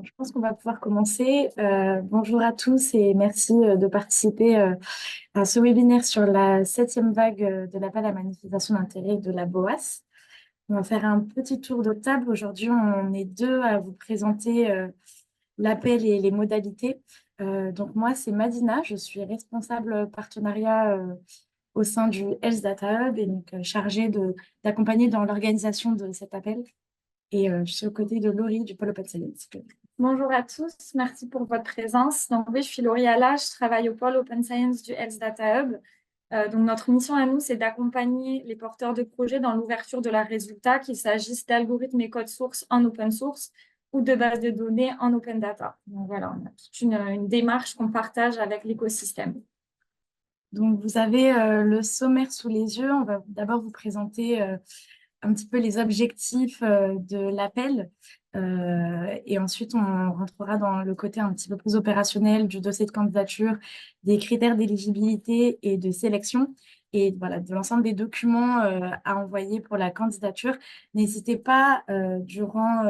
Je pense qu'on va pouvoir commencer. Bonjour à tous et merci de participer à ce webinaire sur la septième vague de l'appel à manifestation d'intérêt de la BOAS. On va faire un petit tour de table. Aujourd'hui, on est deux à vous présenter l'appel et les modalités. Donc moi, c'est Madina, je suis responsable partenariat au sein du Health Data Hub et donc chargée d'accompagner dans l'organisation de cet appel. Et je suis aux côtés de Laurie du Pôle Open Science. Bonjour à tous, merci pour votre présence. Donc oui, je suis Laurie Alla, je travaille au pôle Open Science du Health Data Hub. Donc notre mission à nous, c'est d'accompagner les porteurs de projets dans l'ouverture de leurs résultats, qu'il s'agisse d'algorithmes et codes sources en open source ou de bases de données en open data. Donc voilà, on a toute une démarche qu'on partage avec l'écosystème. Donc, vous avez le sommaire sous les yeux. On va d'abord vous présenter un petit peu les objectifs de l'appel. Et ensuite, on rentrera dans le côté un petit peu plus opérationnel du dossier de candidature, des critères d'éligibilité et de sélection, et voilà, de l'ensemble des documents à envoyer pour la candidature. N'hésitez pas, durant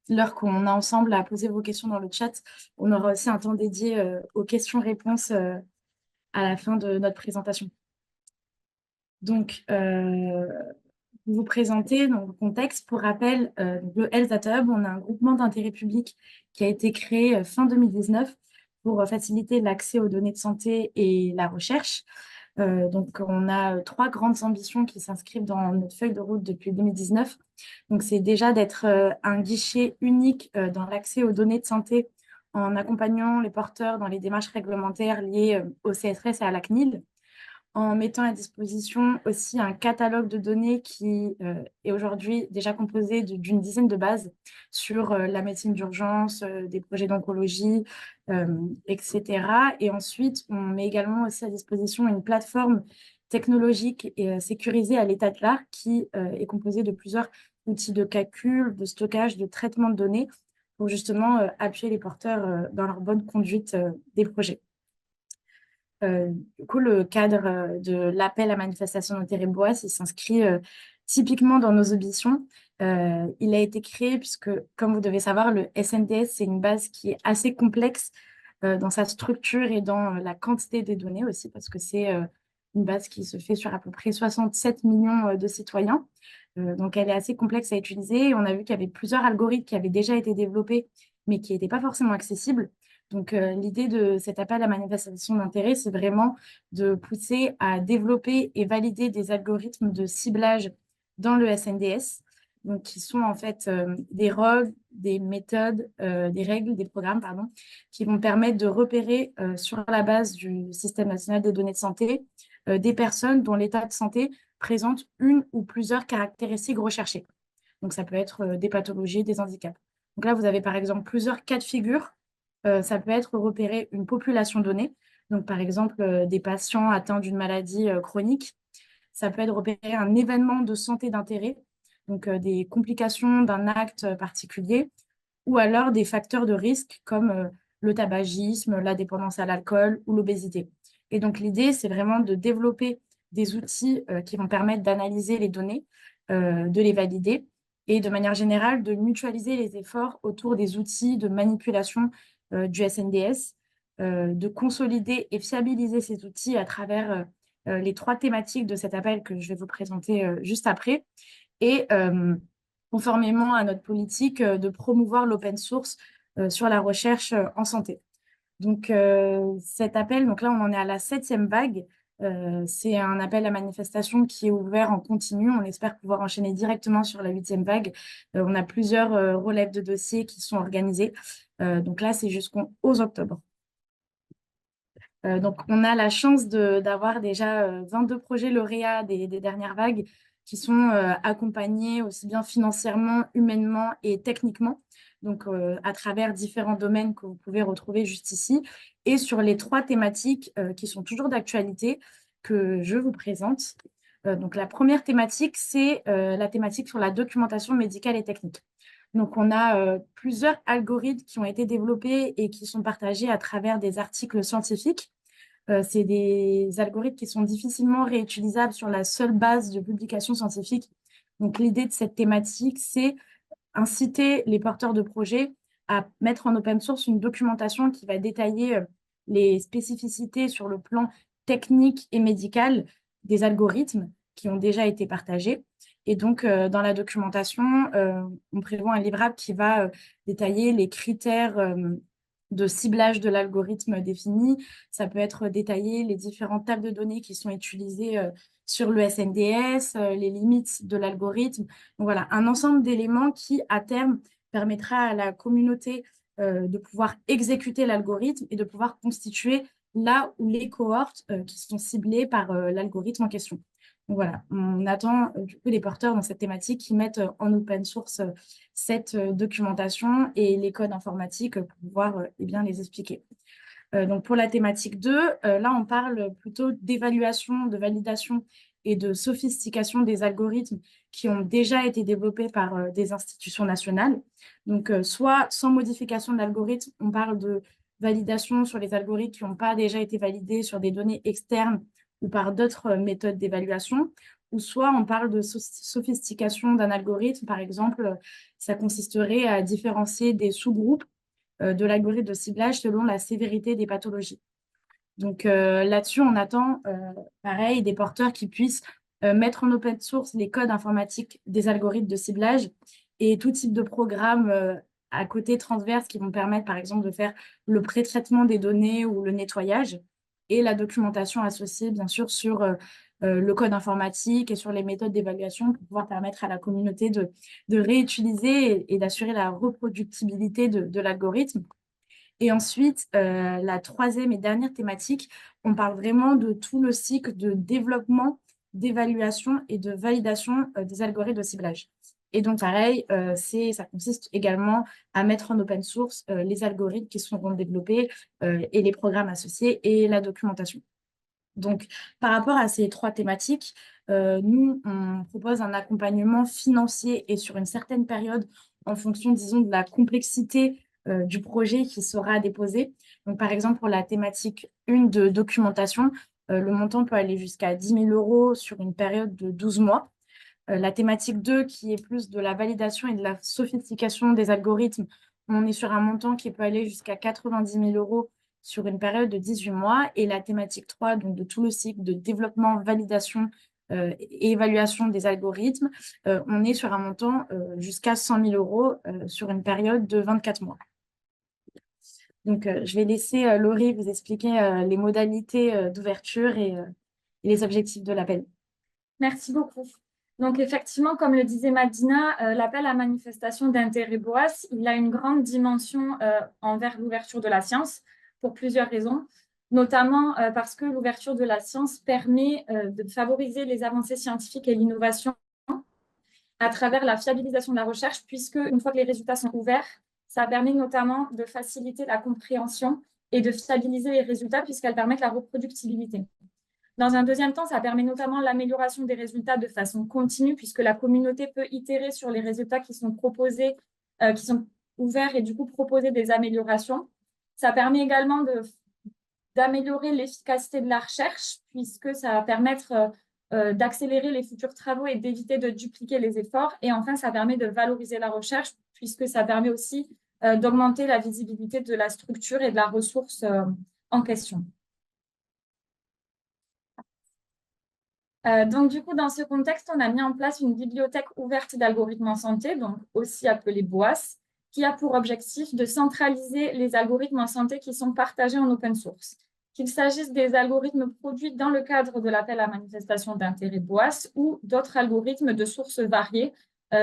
l'heure qu'on a ensemble, à poser vos questions dans le chat. On aura aussi un temps dédié aux questions-réponses à la fin de notre présentation. Donc, vous présenter donc, le contexte. Pour rappel, le Health Data Hub, on a un groupement d'intérêt public qui a été créé fin 2019 pour faciliter l'accès aux données de santé et la recherche. Donc, on a trois grandes ambitions qui s'inscrivent dans notre feuille de route depuis 2019. Donc, c'est déjà d'être un guichet unique dans l'accès aux données de santé en accompagnant les porteurs dans les démarches réglementaires liées au CSRS et à la CNIL, en mettant à disposition aussi un catalogue de données qui est aujourd'hui déjà composé d'une dizaine de bases sur la médecine d'urgence, des projets d'oncologie, etc. Et ensuite, on met également aussi à disposition une plateforme technologique et sécurisée à l'état de l'art qui est composée de plusieurs outils de calcul, de stockage, de traitement de données pour justement appuyer les porteurs dans leur bonne conduite des projets. Du coup, le cadre de l'appel à manifestation d'intérêt BOAS, il s'inscrit typiquement dans nos ambitions. Il a été créé puisque, comme vous devez savoir, le SNDS, c'est une base qui est assez complexe dans sa structure et dans la quantité des données aussi, parce que c'est une base qui se fait sur à peu près 67 millions de citoyens. Donc, elle est assez complexe à utiliser. On a vu qu'il y avait plusieurs algorithmes qui avaient déjà été développés, mais qui n'étaient pas forcément accessibles. Donc, l'idée de cet appel à manifestation d'intérêt, c'est vraiment de pousser à développer et valider des algorithmes de ciblage dans le SNDS, donc qui sont en fait des rôles, des méthodes, des règles, des programmes, pardon, qui vont permettre de repérer sur la base du système national des données de santé des personnes dont l'état de santé présente une ou plusieurs caractéristiques recherchées. Donc, ça peut être des pathologies, des handicaps. Donc là, vous avez par exemple plusieurs cas de figure. Ça peut être repérer une population donnée, donc par exemple des patients atteints d'une maladie chronique. Ça peut être repérer un événement de santé d'intérêt, donc des complications d'un acte particulier, ou alors des facteurs de risque comme le tabagisme, la dépendance à l'alcool ou l'obésité. Et donc l'idée, c'est vraiment de développer des outils qui vont permettre d'analyser les données, de les valider et de manière générale de mutualiser les efforts autour des outils de manipulation du SNDS, de consolider et fiabiliser ces outils à travers les trois thématiques de cet appel que je vais vous présenter juste après. Et conformément à notre politique de promouvoir l'open source sur la recherche en santé. Donc, cet appel, donc là, on en est à la septième vague. C'est un appel à manifestation qui est ouvert en continu. On espère pouvoir enchaîner directement sur la huitième vague. On a plusieurs relèves de dossiers qui sont organisés. Donc là, c'est jusqu'au octobre. Donc, on a la chance d'avoir déjà 22 projets lauréats des dernières vagues qui sont accompagnés aussi bien financièrement, humainement et techniquement, donc à travers différents domaines que vous pouvez retrouver juste ici, et sur les trois thématiques qui sont toujours d'actualité que je vous présente. Donc, la première thématique, c'est la thématique sur la documentation médicale et technique. Donc, on a plusieurs algorithmes qui ont été développés et qui sont partagés à travers des articles scientifiques. C'est des algorithmes qui sont difficilement réutilisables sur la seule base de publications scientifiques. Donc, l'idée de cette thématique, c'est inciter les porteurs de projets à mettre en open source une documentation qui va détailler les spécificités sur le plan technique et médical des algorithmes qui ont déjà été partagés. Et donc, dans la documentation, on prévoit un livrable qui va détailler les critères de ciblage de l'algorithme défini. Ça peut être détaillé les différentes tables de données qui sont utilisées sur le SNDS, les limites de l'algorithme. Donc voilà, un ensemble d'éléments qui, à terme, permettra à la communauté de pouvoir exécuter l'algorithme et de pouvoir constituer là où les cohortes qui sont ciblées par l'algorithme en question. Donc voilà, on attend du coup les porteurs dans cette thématique qui mettent en open source cette documentation et les codes informatiques pour pouvoir eh bien, les expliquer. Donc pour la thématique 2, là on parle plutôt d'évaluation, de validation et de sophistication des algorithmes qui ont déjà été développés par des institutions nationales. Donc soit sans modification de l'algorithme, on parle de validation sur les algorithmes qui n'ont pas déjà été validés sur des données externes ou par d'autres méthodes d'évaluation, ou soit on parle de sophistication d'un algorithme. Par exemple, ça consisterait à différencier des sous-groupes de l'algorithme de ciblage selon la sévérité des pathologies. Donc là-dessus, on attend, pareil, des porteurs qui puissent mettre en open source les codes informatiques des algorithmes de ciblage et tout type de programme à côté transverse qui vont permettre, par exemple, de faire le pré-traitement des données ou le nettoyage et la documentation associée, bien sûr, sur le code informatique et sur les méthodes d'évaluation pour pouvoir permettre à la communauté de réutiliser et d'assurer la reproductibilité de l'algorithme. Et ensuite, la troisième et dernière thématique, on parle vraiment de tout le cycle de développement, d'évaluation et de validation des algorithmes de ciblage. Et donc, pareil, ça consiste également à mettre en open source les algorithmes qui seront développés et les programmes associés et la documentation. Donc, par rapport à ces trois thématiques, nous, on propose un accompagnement financier et sur une certaine période en fonction, disons, de la complexité du projet qui sera déposé. Donc, par exemple, pour la thématique 1 de documentation, le montant peut aller jusqu'à 10 000 € sur une période de 12 mois. La thématique 2, qui est plus de la validation et de la sophistication des algorithmes, on est sur un montant qui peut aller jusqu'à 90 000 € sur une période de 18 mois. Et la thématique 3, donc de tout le cycle de développement, validation et évaluation des algorithmes, on est sur un montant jusqu'à 100 000 € sur une période de 24 mois. Donc, je vais laisser Laurie vous expliquer les modalités d'ouverture et les objectifs de l'appel. Merci beaucoup. Donc, effectivement, comme le disait Madina, l'appel à manifestation d'intérêt BOAS, il a une grande dimension envers l'ouverture de la science pour plusieurs raisons, notamment parce que l'ouverture de la science permet de favoriser les avancées scientifiques et l'innovation à travers la fiabilisation de la recherche, puisque une fois que les résultats sont ouverts, ça permet notamment de faciliter la compréhension et de fiabiliser les résultats puisqu'elles permettent la reproductibilité. Dans un deuxième temps, ça permet notamment l'amélioration des résultats de façon continue, puisque la communauté peut itérer sur les résultats qui sont proposés, qui sont ouverts et du coup proposer des améliorations. Ça permet également d'améliorer l'efficacité de la recherche, puisque ça va permettre d'accélérer les futurs travaux et d'éviter de dupliquer les efforts. Et enfin, ça permet de valoriser la recherche, puisque ça permet aussi d'augmenter la visibilité de la structure et de la ressource en question. Donc, du coup, dans ce contexte, on a mis en place une bibliothèque ouverte d'algorithmes en santé, donc aussi appelée BOAS, qui a pour objectif de centraliser les algorithmes en santé qui sont partagés en open source. Qu'il s'agisse des algorithmes produits dans le cadre de l'appel à manifestation d'intérêt BOAS ou d'autres algorithmes de sources variées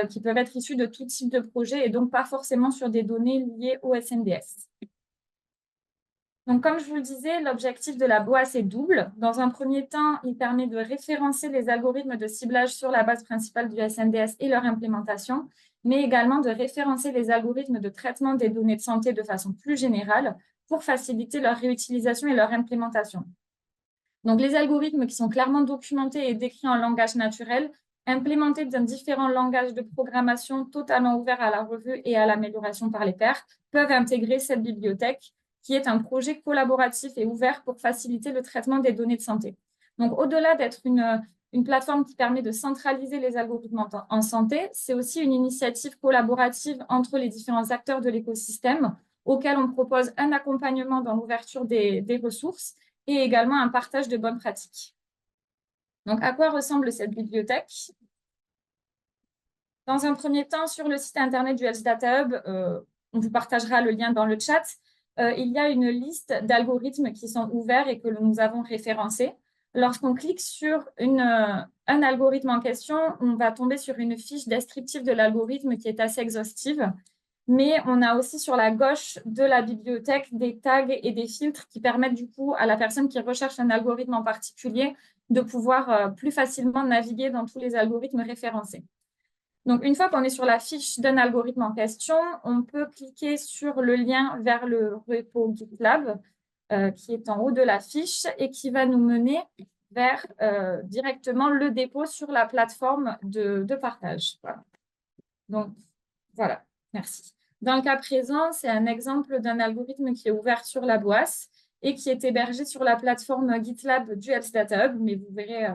qui peuvent être issus de tout type de projet et donc pas forcément sur des données liées au SNDS. Donc, comme je vous le disais, l'objectif de la BOAS est double. Dans un premier temps, il permet de référencer les algorithmes de ciblage sur la base principale du SNDS et leur implémentation, mais également de référencer les algorithmes de traitement des données de santé de façon plus générale pour faciliter leur réutilisation et leur implémentation. Donc, les algorithmes qui sont clairement documentés et décrits en langage naturel, implémentés dans différents langages de programmation totalement ouverts à la revue et à l'amélioration par les pairs, peuvent intégrer cette bibliothèque qui est un projet collaboratif et ouvert pour faciliter le traitement des données de santé. Donc, au-delà d'être une une plateforme qui permet de centraliser les algorithmes en santé. C'est aussi une initiative collaborative entre les différents acteurs de l'écosystème auquel on propose un accompagnement dans l'ouverture des ressources et également un partage de bonnes pratiques. Donc, à quoi ressemble cette bibliothèque? Dans un premier temps, sur le site internet du Health Data Hub, on vous partagera le lien dans le chat, il y a une liste d'algorithmes qui sont ouverts et que nous avons référencés. Lorsqu'on clique sur un algorithme en question, on va tomber sur une fiche descriptive de l'algorithme qui est assez exhaustive. Mais on a aussi sur la gauche de la bibliothèque des tags et des filtres qui permettent du coup à la personne qui recherche un algorithme en particulier de pouvoir plus facilement naviguer dans tous les algorithmes référencés. Donc, une fois qu'on est sur la fiche d'un algorithme en question, on peut cliquer sur le lien vers le repo GitLab qui est en haut de la fiche et qui va nous mener vers directement le dépôt sur la plateforme de partage. Voilà. Donc, voilà, merci. Dans le cas présent, c'est un exemple d'un algorithme qui est ouvert sur la Boas et qui est hébergé sur la plateforme GitLab du Health Data Hub, mais vous verrez,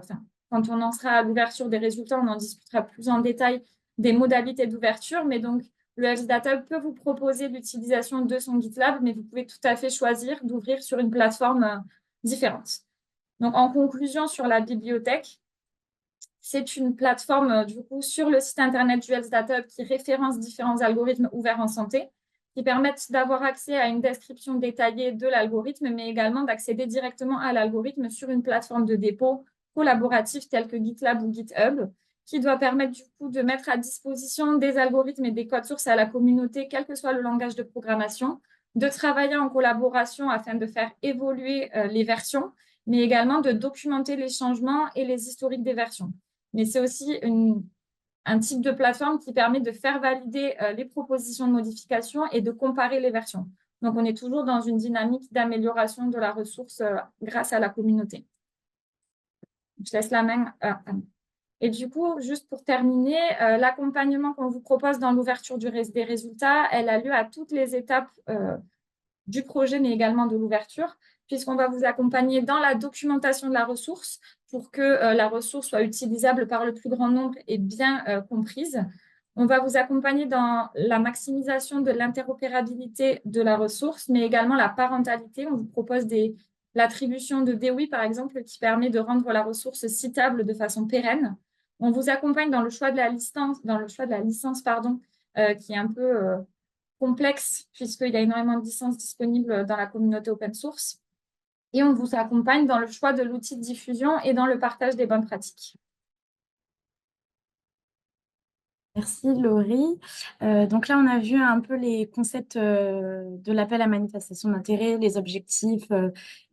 quand on en sera à l'ouverture des résultats, on en discutera plus en détail des modalités d'ouverture, mais donc le Health Data Hub peut vous proposer l'utilisation de son GitLab, mais vous pouvez tout à fait choisir d'ouvrir sur une plateforme différente. Donc, en conclusion sur la bibliothèque, c'est une plateforme, du coup, sur le site internet du Health Data Hub qui référence différents algorithmes ouverts en santé, qui permettent d'avoir accès à une description détaillée de l'algorithme, mais également d'accéder directement à l'algorithme sur une plateforme de dépôt collaborative telle que GitLab ou GitHub, qui doit permettre du coup de mettre à disposition des algorithmes et des codes sources à la communauté, quel que soit le langage de programmation, de travailler en collaboration afin de faire évoluer les versions, mais également de documenter les changements et les historiques des versions. Mais c'est aussi un type de plateforme qui permet de faire valider les propositions de modification et de comparer les versions. Donc, on est toujours dans une dynamique d'amélioration de la ressource grâce à la communauté. Je laisse la main à Anne. Et du coup, juste pour terminer, l'accompagnement qu'on vous propose dans l'ouverture des résultats, elle a lieu à toutes les étapes du projet, mais également de l'ouverture, puisqu'on va vous accompagner dans la documentation de la ressource pour que la ressource soit utilisable par le plus grand nombre et bien comprise. On va vous accompagner dans la maximisation de l'interopérabilité de la ressource, mais également la parentalité. On vous propose l'attribution de DOI, par exemple, qui permet de rendre la ressource citable de façon pérenne. On vous accompagne dans le choix de la licence, qui est un peu complexe, puisqu'il y a énormément de licences disponibles dans la communauté open source. Et on vous accompagne dans le choix de l'outil de diffusion et dans le partage des bonnes pratiques. Merci Laurie. Donc là, on a vu un peu les concepts de l'appel à manifestation d'intérêt, les objectifs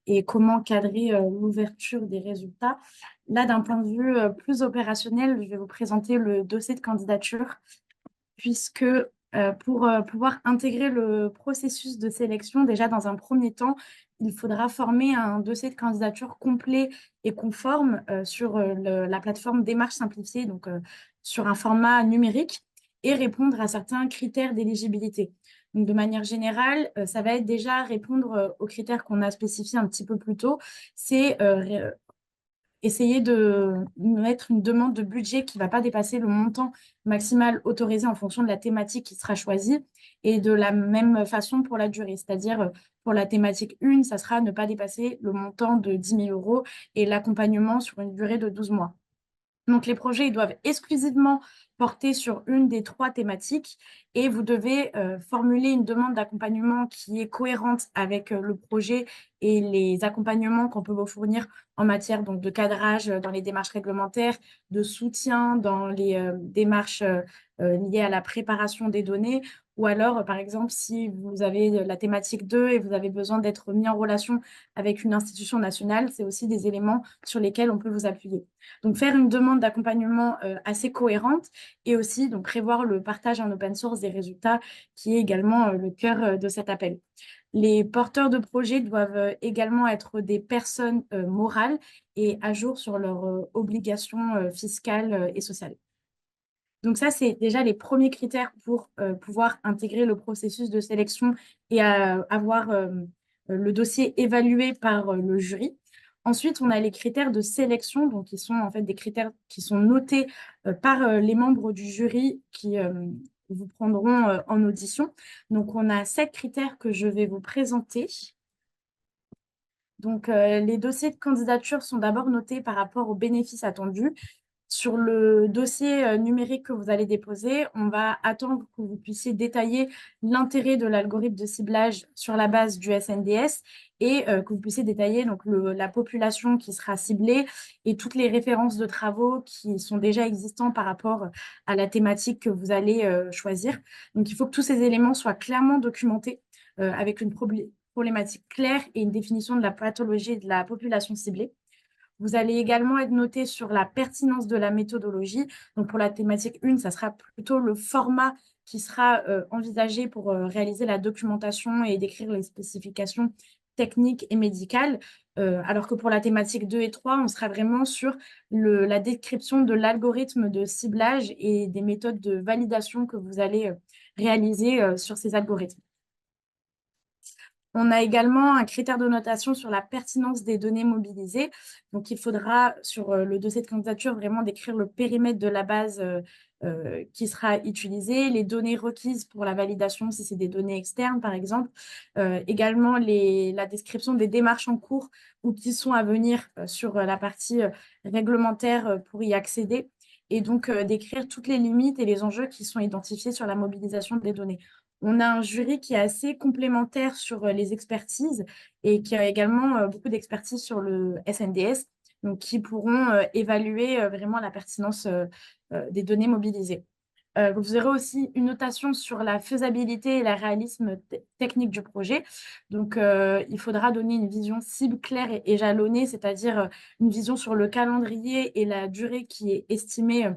et comment cadrer l'ouverture des résultats. Là, d'un point de vue plus opérationnel, je vais vous présenter le dossier de candidature, puisque pour pouvoir intégrer le processus de sélection, déjà dans un premier temps, il faudra former un dossier de candidature complet et conforme sur la plateforme Démarche simplifiée, donc sur un format numérique, et répondre à certains critères d'éligibilité. Donc, de manière générale, ça va être déjà répondre aux critères qu'on a spécifiés un petit peu plus tôt. C'est essayer de mettre une demande de budget qui ne va pas dépasser le montant maximal autorisé en fonction de la thématique qui sera choisie, et de la même façon pour la durée. C'est-à-dire, pour la thématique 1, ça sera ne pas dépasser le montant de 10 000 € et l'accompagnement sur une durée de 12 mois. Donc, les projets ils doivent exclusivement porter sur une des 3 thématiques, et vous devez formuler une demande d'accompagnement qui est cohérente avec le projet et les accompagnements qu'on peut vous fournir en matière donc, de cadrage dans les démarches réglementaires, de soutien dans les démarches liées à la préparation des données, ou alors, par exemple, si vous avez la thématique 2 et vous avez besoin d'être mis en relation avec une institution nationale, c'est aussi des éléments sur lesquels on peut vous appuyer. Donc, faire une demande d'accompagnement assez cohérente, et aussi donc, prévoir le partage en open source des résultats, qui est également le cœur de cet appel. Les porteurs de projets doivent également être des personnes morales et à jour sur leurs obligations fiscales et sociales. Donc ça, c'est déjà les premiers critères pour pouvoir intégrer le processus de sélection et avoir le dossier évalué par le jury. Ensuite, on a les critères de sélection, donc qui sont en fait des critères qui sont notés par les membres du jury qui vous prendront en audition. Donc, on a 7 critères que je vais vous présenter. Donc, les dossiers de candidature sont d'abord notés par rapport aux bénéfices attendus. Sur le dossier numérique que vous allez déposer, on va attendre que vous puissiez détailler l'intérêt de l'algorithme de ciblage sur la base du SNDS et que vous puissiez détailler donc, la population qui sera ciblée et toutes les références de travaux qui sont déjà existants par rapport à la thématique que vous allez choisir. Donc, il faut que tous ces éléments soient clairement documentés avec une problématique claire et une définition de la pathologie et de la population ciblée. Vous allez également être noté sur la pertinence de la méthodologie. Donc, pour la thématique 1, ça sera plutôt le format qui sera envisagé pour réaliser la documentation et décrire les spécifications techniques et médicales. Alors que pour la thématique 2 et 3, on sera vraiment sur la description de l'algorithme de ciblage et des méthodes de validation que vous allez réaliser sur ces algorithmes. On a également un critère de notation sur la pertinence des données mobilisées. Donc, il faudra, sur le dossier de candidature, vraiment décrire le périmètre de la base qui sera utilisée, les données requises pour la validation, si c'est des données externes, par exemple. Également, la description des démarches en cours ou qui sont à venir sur la partie réglementaire pour y accéder. Et donc, décrire toutes les limites et les enjeux qui sont identifiés sur la mobilisation des données. On a un jury qui est assez complémentaire sur les expertises et qui a également beaucoup d'expertise sur le SNDS, donc qui pourront évaluer vraiment la pertinence des données mobilisées. Vous aurez aussi une notation sur la faisabilité et le réalisme technique du projet. Donc, il faudra donner une vision cible claire et jalonnée, c'est-à-dire une vision sur le calendrier et la durée qui est estimée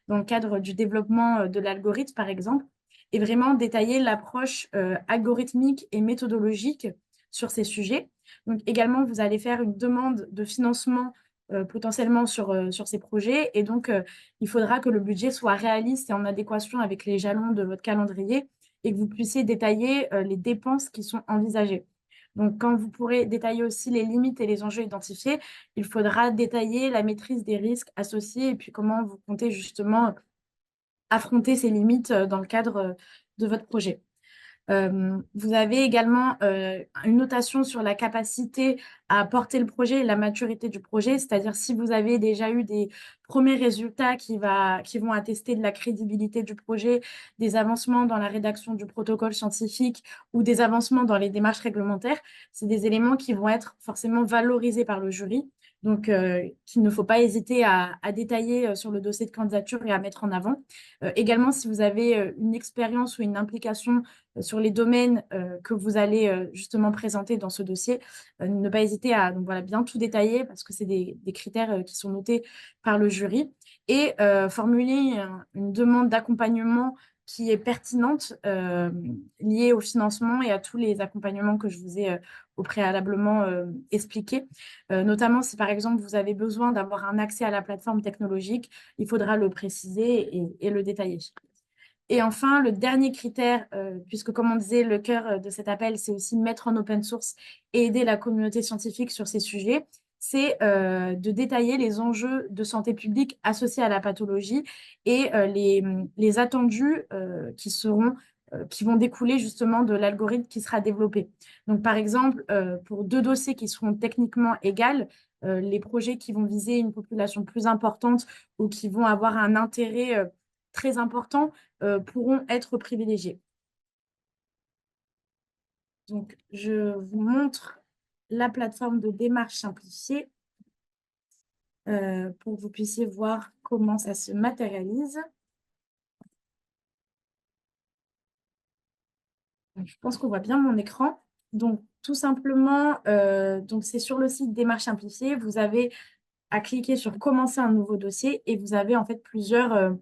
dans le cadre du développement de l'algorithme, par exemple, et vraiment détailler l'approche algorithmique et méthodologique sur ces sujets. Donc, également, vous allez faire une demande de financement potentiellement sur ces projets. Et donc, il faudra que le budget soit réaliste et en adéquation avec les jalons de votre calendrier et que vous puissiez détailler les dépenses qui sont envisagées. Donc, quand vous pourrez détailler aussi les limites et les enjeux identifiés, il faudra détailler la maîtrise des risques associés et puis comment vous comptez justement affronter ces limites dans le cadre de votre projet. Vous avez également une notation sur la capacité à porter le projet et la maturité du projet, c'est-à-dire si vous avez déjà eu des premiers résultats qui vont attester de la crédibilité du projet, des avancements dans la rédaction du protocole scientifique ou des avancements dans les démarches réglementaires, c'est des éléments qui vont être forcément valorisés par le jury. Donc, qu'il ne faut pas hésiter à détailler sur le dossier de candidature et à mettre en avant. Également, si vous avez une expérience ou une implication sur les domaines que vous allez justement présenter dans ce dossier, ne pas hésiter à donc, voilà, bien tout détailler parce que c'est des critères qui sont notés par le jury et formuler une demande d'accompagnement qui est pertinente liée au financement et à tous les accompagnements que je vous ai au préalablement expliqués. Notamment si par exemple vous avez besoin d'avoir un accès à la plateforme technologique, il faudra le préciser et le détailler. Et enfin, le dernier critère, puisque comme on disait, le cœur de cet appel, c'est aussi mettre en open source et aider la communauté scientifique sur ces sujets, c'est de détailler les enjeux de santé publique associés à la pathologie et les attendus qui vont découler justement de l'algorithme qui sera développé. Donc, par exemple, pour 2 dossiers qui seront techniquement égaux, les projets qui vont viser une population plus importante ou qui vont avoir un intérêt très important pourront être privilégiés. Donc, je vous montre la plateforme de démarche simplifiée pour que vous puissiez voir comment ça se matérialise. Donc, je pense qu'on voit bien mon écran. Donc, tout simplement, c'est sur le site Démarche simplifiée. Vous avez à cliquer sur Commencer un nouveau dossier et vous avez en fait plusieurs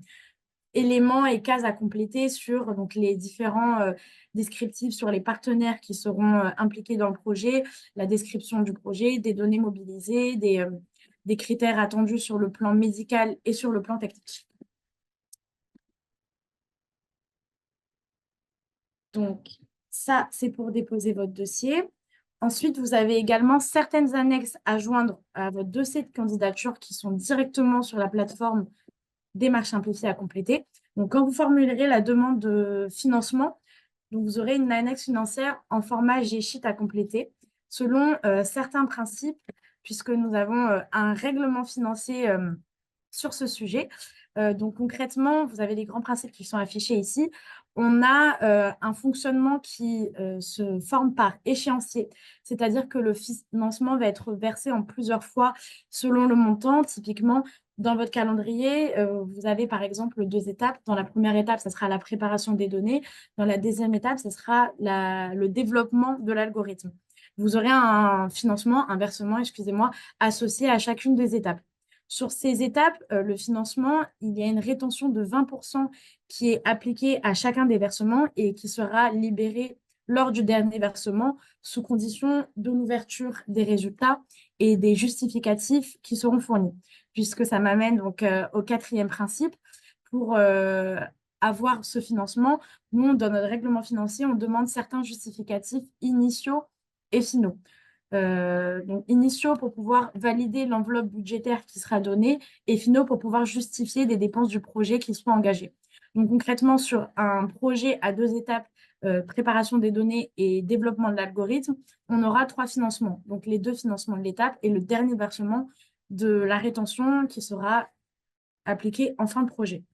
éléments et cases à compléter sur donc, les différents descriptifs sur les partenaires qui seront impliqués dans le projet, la description du projet, des données mobilisées, des critères attendus sur le plan médical et sur le plan technique. Donc, ça, c'est pour déposer votre dossier. Ensuite, vous avez également certaines annexes à joindre à votre dossier de candidature qui sont directement sur la plateforme Démarche simplifiée à compléter. Donc, quand vous formulerez la demande de financement, donc vous aurez une annexe financière en format G-Sheet à compléter selon certains principes, puisque nous avons un règlement financier sur ce sujet. Donc, concrètement, vous avez les grands principes qui sont affichés ici. On a un fonctionnement qui se forme par échéancier, c'est-à-dire que le financement va être versé en plusieurs fois selon le montant. Typiquement, dans votre calendrier, vous avez par exemple deux étapes. Dans la première étape, ce sera la préparation des données. Dans la deuxième étape, ce sera le développement de l'algorithme. Vous aurez un financement, un versement, excusez-moi, associé à chacune des étapes. Sur ces étapes, le financement, il y a une rétention de 20% qui est appliquée à chacun des versements et qui sera libérée lors du dernier versement sous condition de l'ouverture des résultats et des justificatifs qui seront fournis. Puisque ça m'amène donc au quatrième principe. Pour avoir ce financement, nous, dans notre règlement financier, on demande certains justificatifs initiaux et finaux. Donc, initiaux pour pouvoir valider l'enveloppe budgétaire qui sera donnée et finaux pour pouvoir justifier des dépenses du projet qui soient engagées. Donc, concrètement, sur un projet à deux étapes, préparation des données et développement de l'algorithme, on aura trois financements. Donc, les deux financements de l'étape et le dernier versement de la rétention qui sera appliqué en fin de projet.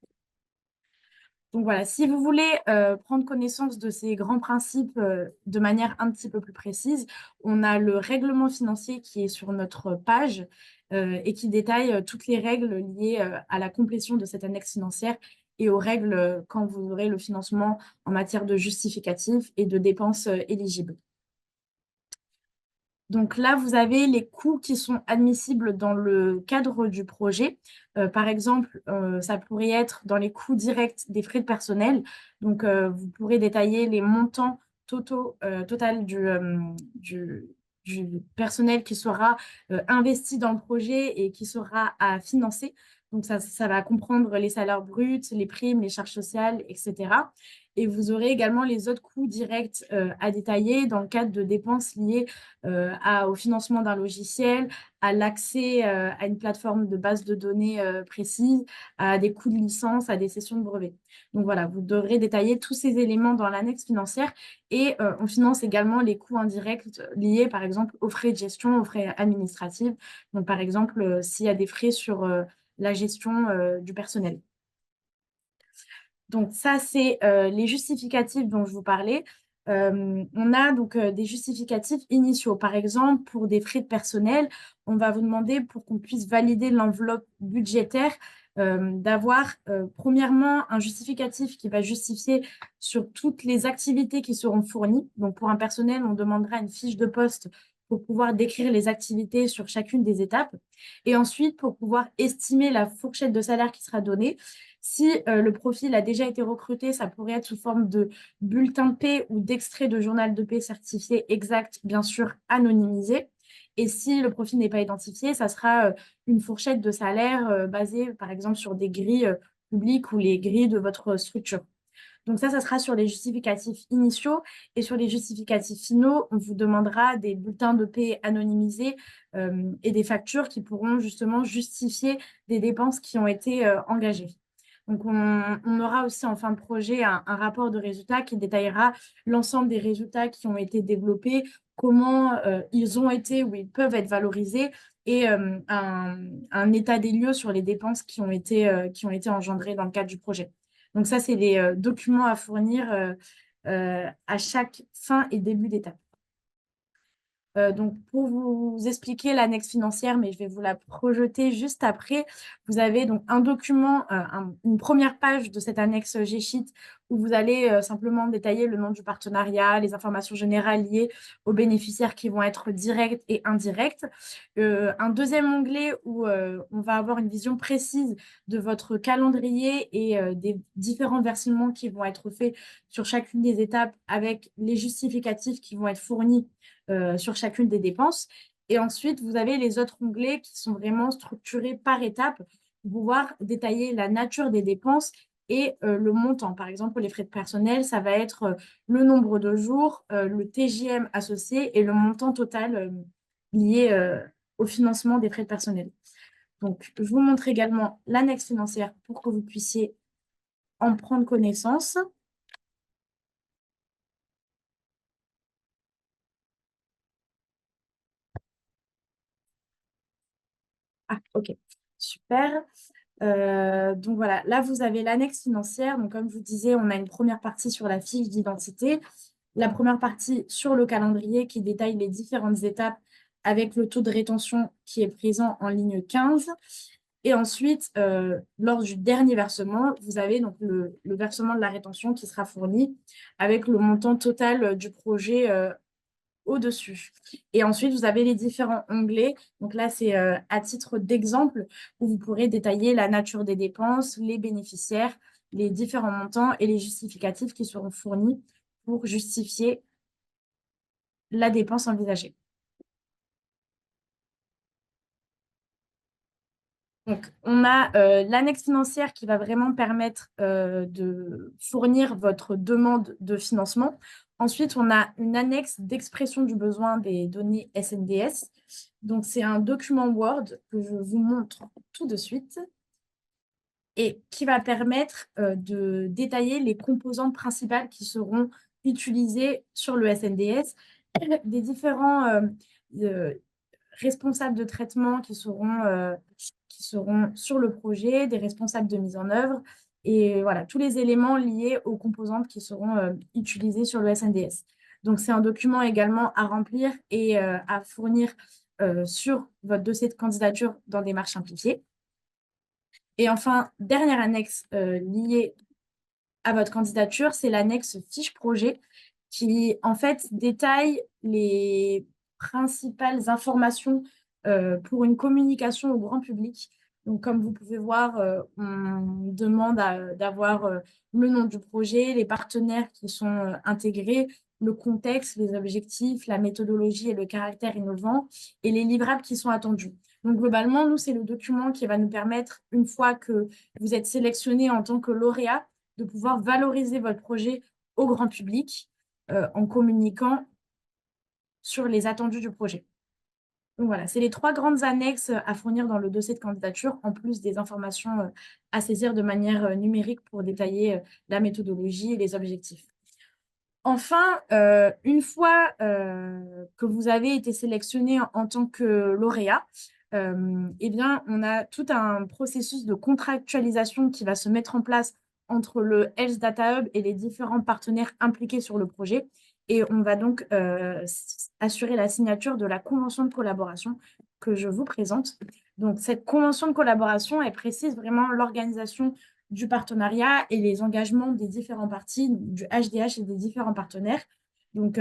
Donc voilà, si vous voulez prendre connaissance de ces grands principes de manière un petit peu plus précise, on a le règlement financier qui est sur notre page et qui détaille toutes les règles liées à la complétion de cette annexe financière et aux règles quand vous aurez le financement en matière de justificatifs et de dépenses éligibles. Donc là, vous avez les coûts qui sont admissibles dans le cadre du projet. Par exemple, ça pourrait être dans les coûts directs des frais de personnel. Donc, vous pourrez détailler les montants total du personnel qui sera investi dans le projet et qui sera à financer. Donc, ça va comprendre les salaires bruts, les primes, les charges sociales, etc. Et vous aurez également les autres coûts directs à détailler dans le cadre de dépenses liées au financement d'un logiciel, à l'accès à une plateforme de base de données précise, à des coûts de licence, à des sessions de brevets. Donc voilà, vous devrez détailler tous ces éléments dans l'annexe financière et on finance également les coûts indirects liés par exemple aux frais de gestion, aux frais administratifs. Donc par exemple, s'il y a des frais sur la gestion du personnel. Donc ça, c'est les justificatifs dont je vous parlais. On a donc des justificatifs initiaux. Par exemple, pour des frais de personnel, on va vous demander, pour qu'on puisse valider l'enveloppe budgétaire, d'avoir premièrement un justificatif qui va justifier sur toutes les activités qui seront fournies. Donc pour un personnel, on demandera une fiche de poste pour pouvoir décrire les activités sur chacune des étapes. Et ensuite, pour pouvoir estimer la fourchette de salaire qui sera donnée. Si le profil a déjà été recruté, ça pourrait être sous forme de bulletin de paie ou d'extrait de journal de paie certifié exact, bien sûr anonymisé. Et si le profil n'est pas identifié, ça sera une fourchette de salaire basée, par exemple, sur des grilles publiques ou les grilles de votre structure. Donc ça sera sur les justificatifs initiaux et sur les justificatifs finaux, on vous demandera des bulletins de paie anonymisés et des factures qui pourront justement justifier des dépenses qui ont été engagées. Donc, on aura aussi en fin de projet un rapport de résultats qui détaillera l'ensemble des résultats qui ont été développés, comment ils ont été ou ils peuvent être valorisés et un état des lieux sur les dépenses qui ont été engendrées dans le cadre du projet. Donc ça, c'est les documents à fournir à chaque fin et début d'étape. Donc, pour vous expliquer l'annexe financière, mais je vais vous la projeter juste après, vous avez donc un document, une première page de cette annexe G-Sheet où vous allez simplement détailler le nom du partenariat, les informations générales liées aux bénéficiaires qui vont être directs et indirects. Un deuxième onglet où on va avoir une vision précise de votre calendrier et des différents versements qui vont être faits sur chacune des étapes avec les justificatifs qui vont être fournis sur chacune des dépenses. Et ensuite, vous avez les autres onglets qui sont vraiment structurés par étape pour pouvoir détailler la nature des dépenses et le montant. Par exemple, pour les frais de personnel, ça va être le nombre de jours, le TJM associé et le montant total lié au financement des frais de personnel. Donc, je vous montre également l'annexe financière pour que vous puissiez en prendre connaissance. Ah, ok, super. Donc voilà, là vous avez l'annexe financière. Donc comme je vous disais, on a une première partie sur la fiche d'identité, la première partie sur le calendrier qui détaille les différentes étapes avec le taux de rétention qui est présent en ligne 15. Et ensuite, lors du dernier versement, vous avez donc le versement de la rétention qui sera fourni avec le montant total du projet au-dessus. Et ensuite, vous avez les différents onglets. Donc là, c'est à titre d'exemple où vous pourrez détailler la nature des dépenses, les bénéficiaires, les différents montants et les justificatifs qui seront fournis pour justifier la dépense envisagée. Donc, on a l'annexe financière qui va vraiment permettre de fournir votre demande de financement. Ensuite, on a une annexe d'expression du besoin des données SNDS. Donc, c'est un document Word que je vous montre tout de suite et qui va permettre de détailler les composantes principales qui seront utilisées sur le SNDS, des différents euh, responsables de traitement qui seront sur le projet, des responsables de mise en œuvre, et voilà, tous les éléments liés aux composantes qui seront utilisées sur le SNDS. Donc, c'est un document également à remplir et à fournir sur votre dossier de candidature dans Démarche simplifiée. Et enfin, dernière annexe liée à votre candidature, c'est l'annexe fiche projet qui, en fait, détaille les principales informations pour une communication au grand public. Donc, comme vous pouvez voir, on demande d'avoir le nom du projet, les partenaires qui sont intégrés, le contexte, les objectifs, la méthodologie et le caractère innovant et les livrables qui sont attendus. Donc, globalement, nous, c'est le document qui va nous permettre, une fois que vous êtes sélectionné en tant que lauréat, de pouvoir valoriser votre projet au grand public en communiquant sur les attendus du projet. Donc voilà, c'est les 3 grandes annexes à fournir dans le dossier de candidature, en plus des informations à saisir de manière numérique pour détailler la méthodologie et les objectifs. Enfin, une fois que vous avez été sélectionné en tant que lauréat, eh bien, on a tout un processus de contractualisation qui va se mettre en place entre le Health Data Hub et les différents partenaires impliqués sur le projet. Et on va donc assurer la signature de la convention de collaboration que je vous présente. Donc, cette convention de collaboration, elle précise vraiment l'organisation du partenariat et les engagements des différents parties, du HDH et des différents partenaires. Donc,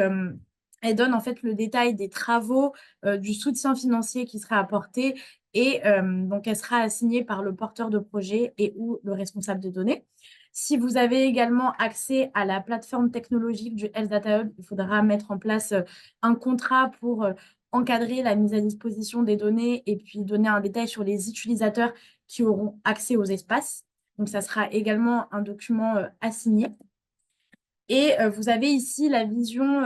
elle donne en fait le détail des travaux, du soutien financier qui sera apporté et donc elle sera assignée par le porteur de projet et ou le responsable de données. Si vous avez également accès à la plateforme technologique du Health Data Hub, il faudra mettre en place un contrat pour encadrer la mise à disposition des données et puis donner un détail sur les utilisateurs qui auront accès aux espaces. Donc, ça sera également un document à signer. Et vous avez ici la vision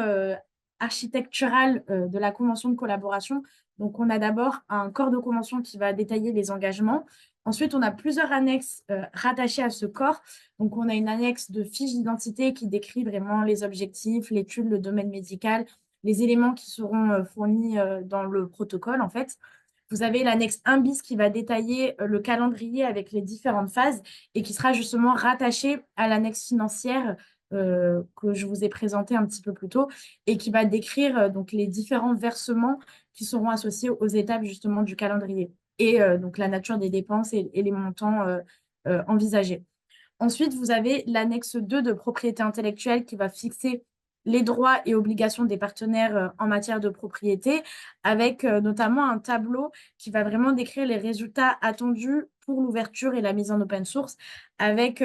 architecturale de la convention de collaboration. Donc, on a d'abord un corps de convention qui va détailler les engagements. Ensuite, on a plusieurs annexes rattachées à ce corps. Donc, on a une annexe de fiche d'identité qui décrit vraiment les objectifs, l'étude, le domaine médical, les éléments qui seront fournis dans le protocole, en fait. Vous avez l'annexe 1 bis qui va détailler le calendrier avec les différentes phases et qui sera justement rattaché à l'annexe financière que je vous ai présenté un petit peu plus tôt et qui va décrire donc les différents versements qui seront associés aux étapes justement du calendrier et donc la nature des dépenses et les montants envisagés. Ensuite, vous avez l'annexe 2 de propriété intellectuelle qui va fixer les droits et obligations des partenaires en matière de propriété, avec notamment un tableau qui va vraiment décrire les résultats attendus pour l'ouverture et la mise en open source, avec,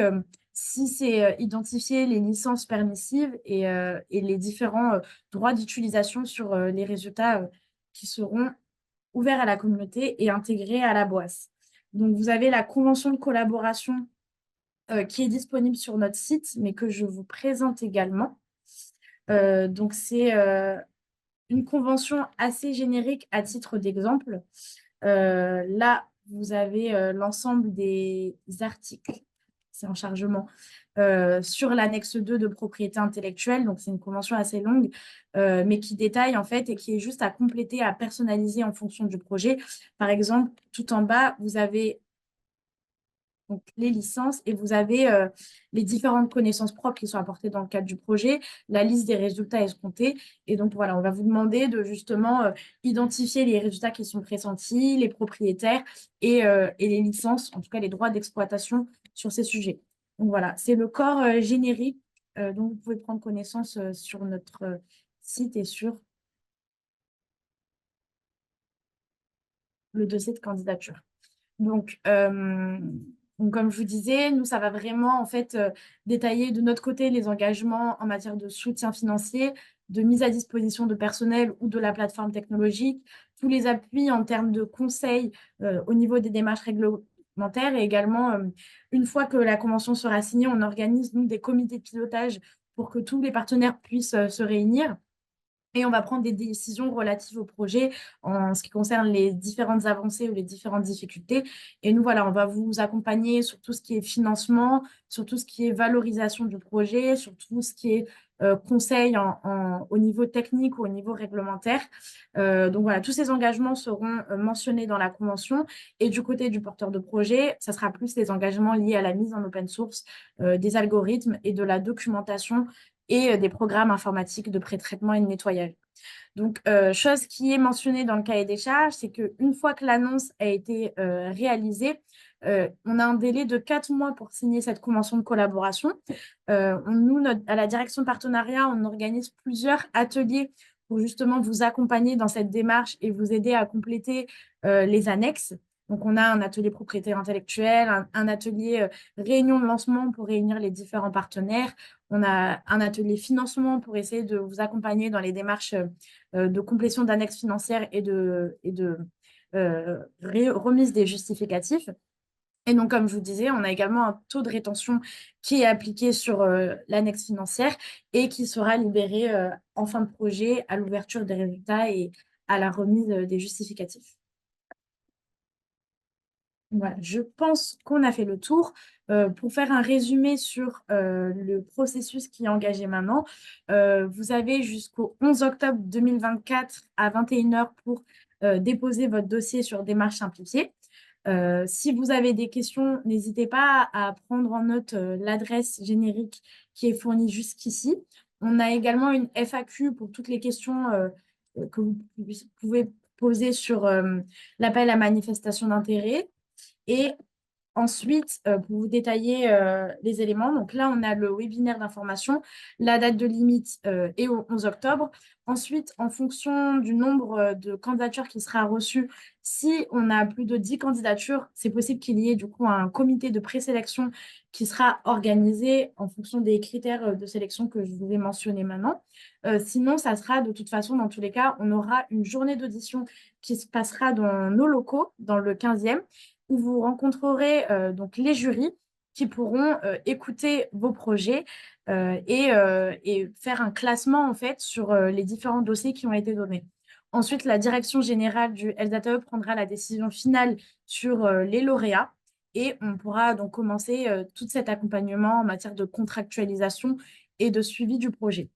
si c'est identifié, les licences permissives et les différents droits d'utilisation sur les résultats qui seront ouverts à la communauté et intégrés à la BOAS. Donc, vous avez la convention de collaboration qui est disponible sur notre site, mais que je vous présente également. Donc, c'est une convention assez générique à titre d'exemple. Là, vous avez l'ensemble des articles, c'est en chargement, sur l'annexe 2 de propriété intellectuelle. Donc, c'est une convention assez longue, mais qui détaille en fait et qui est juste à compléter, à personnaliser en fonction du projet. Par exemple, tout en bas, vous avez donc les licences, et vous avez les différentes connaissances propres qui sont apportées dans le cadre du projet, la liste des résultats escomptés. Et donc, voilà, on va vous demander de justement identifier les résultats qui sont pressentis, les propriétaires et les licences, en tout cas les droits d'exploitation sur ces sujets. Donc, voilà, c'est le corps générique dont vous pouvez prendre connaissance sur notre site et sur le dossier de candidature. Donc, comme je vous disais, nous, ça va vraiment en fait détailler de notre côté les engagements en matière de soutien financier, de mise à disposition de personnel ou de la plateforme technologique, tous les appuis en termes de conseils au niveau des démarches réglementaires et également, une fois que la convention sera signée, on organise, nous, des comités de pilotage pour que tous les partenaires puissent se réunir. Et on va prendre des décisions relatives au projet en ce qui concerne les différentes avancées ou les différentes difficultés. Et nous, voilà, on va vous accompagner sur tout ce qui est financement, sur tout ce qui est valorisation du projet, sur tout ce qui est conseil au niveau technique ou au niveau réglementaire. Donc voilà, tous ces engagements seront mentionnés dans la convention. Et du côté du porteur de projet, ça sera plus les engagements liés à la mise en open source des algorithmes et de la documentation et des programmes informatiques de pré-traitement et de nettoyage. Donc, chose qui est mentionnée dans le cahier des charges, c'est qu'une fois que l'annonce a été réalisée, on a un délai de 4 mois pour signer cette convention de collaboration. Nous, à la direction partenariat, on organise plusieurs ateliers pour justement vous accompagner dans cette démarche et vous aider à compléter les annexes. Donc, on a un atelier propriété intellectuelle, un atelier réunion de lancement pour réunir les différents partenaires. On a un atelier financement pour essayer de vous accompagner dans les démarches de complétion d'annexes financières et de remise des justificatifs. Et donc, comme je vous disais, on a également un taux de rétention qui est appliqué sur l'annexe financière et qui sera libéré en fin de projet à l'ouverture des résultats et à la remise des justificatifs. Voilà, je pense qu'on a fait le tour. Pour faire un résumé sur le processus qui est engagé maintenant, vous avez jusqu'au 11 octobre 2024 à 21 h pour déposer votre dossier sur démarche simplifiée. Si vous avez des questions, n'hésitez pas à prendre en note l'adresse générique qui est fournie jusqu'ici. On a également une FAQ pour toutes les questions que vous pouvez poser sur l'appel à manifestation d'intérêt. Et ensuite, pour vous détailler les éléments, donc là, on a le webinaire d'information. La date de limite est au 11 octobre. Ensuite, en fonction du nombre de candidatures qui sera reçu, si on a plus de 10 candidatures, c'est possible qu'il y ait du coup un comité de présélection qui sera organisé en fonction des critères de sélection que je vous ai mentionnés maintenant. Sinon, ça sera de toute façon, dans tous les cas, on aura une journée d'audition qui se passera dans nos locaux, dans le 15e, où vous rencontrerez donc les jurys qui pourront écouter vos projets et faire un classement en fait sur les différents dossiers qui ont été donnés. Ensuite, la direction générale du Health Data Hub prendra la décision finale sur les lauréats et on pourra donc commencer tout cet accompagnement en matière de contractualisation et de suivi du projet.